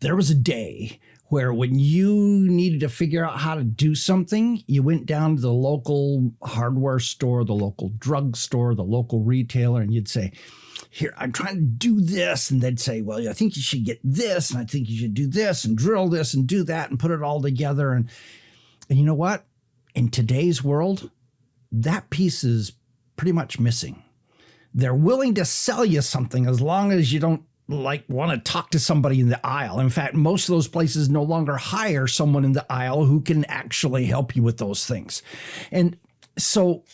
There was a day where when you needed to figure out how to do something, you went down to the local hardware store, the local drugstore, the local retailer, and you'd say, here, I'm trying to do this. And they'd say, well, I think you should get this, and I think you should do this, and drill this, and do that, and put it all together. And you know what? In today's world, that piece is pretty much missing. They're willing to sell you something as long as you don't want to talk to somebody in the aisle. In fact, most of those places no longer hire someone in the aisle who can actually help you with those things. And so,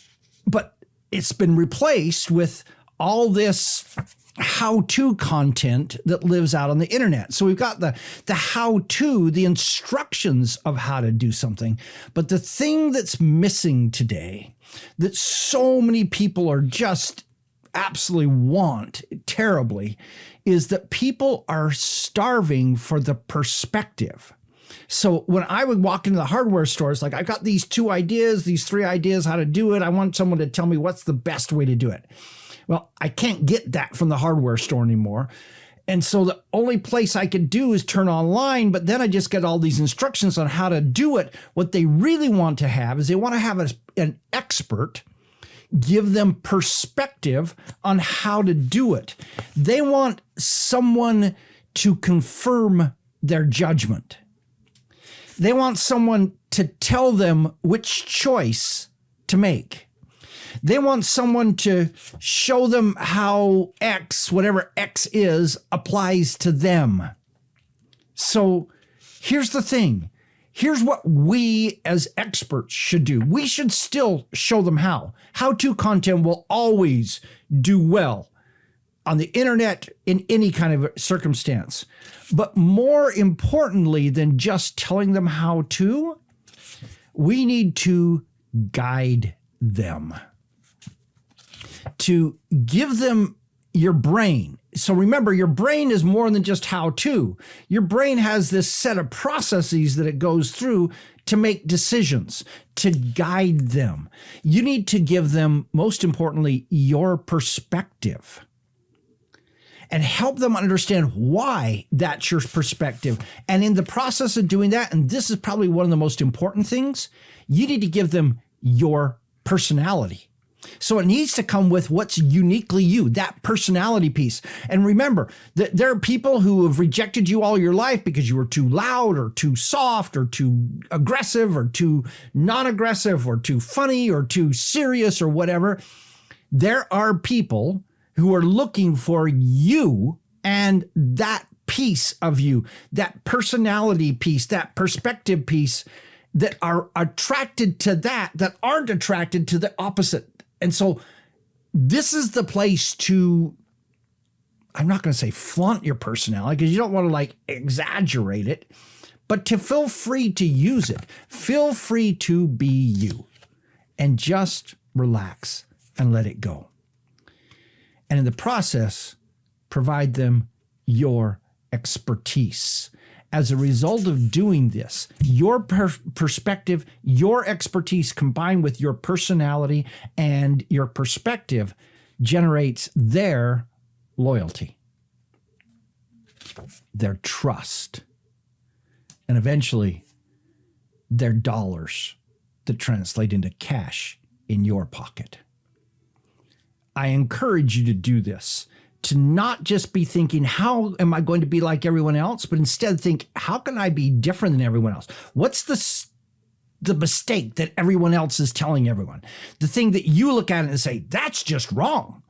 but it's been replaced with all this how-to content that lives out on the internet. So we've got the how-to, the instructions of how to do something. But the thing that's missing today, that so many people are just absolutely want terribly, is that people are starving for the perspective. So when I would walk into the hardware stores, like, I got these 2 ideas, these 3 ideas how to do it. I want someone to tell me what's the best way to do it. Well, I can't get that from the hardware store anymore. And so the only place I could do is turn online, but then I just get all these instructions on how to do it. What they really want to have is they want to have an expert give them perspective on how to do it. They want someone to confirm their judgment. They want someone to tell them which choice to make. They want someone to show them how X, whatever X is, applies to them. So here's the thing. Here's what we as experts should do. We should still show them how. How-to content will always do well on the internet in any kind of circumstance. But more importantly than just telling them how to, we need to guide them. To give them your brain. So remember, your brain is more than just how to. Your brain has this set of processes that it goes through to make decisions, to guide them. You need to give them, most importantly, your perspective and help them understand why that's your perspective. And in the process of doing that, and this is probably one of the most important things, you need to give them your personality. So it needs to come with what's uniquely you, that personality piece. And remember that there are people who have rejected you all your life because you were too loud or too soft or too aggressive or too non-aggressive or too funny or too serious or whatever. There are people who are looking for you and that piece of you, that personality piece, that perspective piece, that are attracted to that aren't attracted to the opposite. And so this is the place to, I'm not going to say flaunt your personality because you don't want to exaggerate it, but to feel free to use it. Feel free to be you and just relax and let it go. And in the process, provide them your expertise. As a result of doing this, your perspective, your expertise combined with your personality and your perspective generates their loyalty, their trust, and eventually their dollars that translate into cash in your pocket. I encourage you to do this. To not just be thinking, how am I going to be like everyone else? But instead think, how can I be different than everyone else? What's the mistake that everyone else is telling everyone? The thing that you look at it and say, that's just wrong.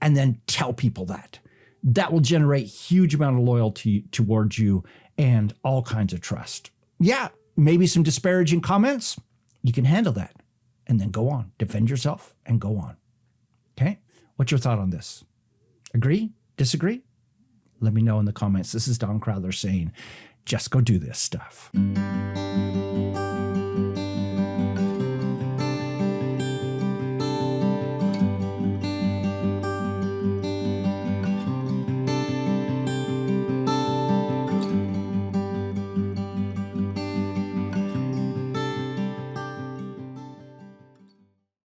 And then tell people that. That will generate huge amount of loyalty towards you and all kinds of trust. Yeah, maybe some disparaging comments. You can handle that and then go on. Defend yourself and go on. Okay? What's your thought on this? Agree? Disagree? Let me know in the comments. This is Don Crowther saying, just go do this stuff.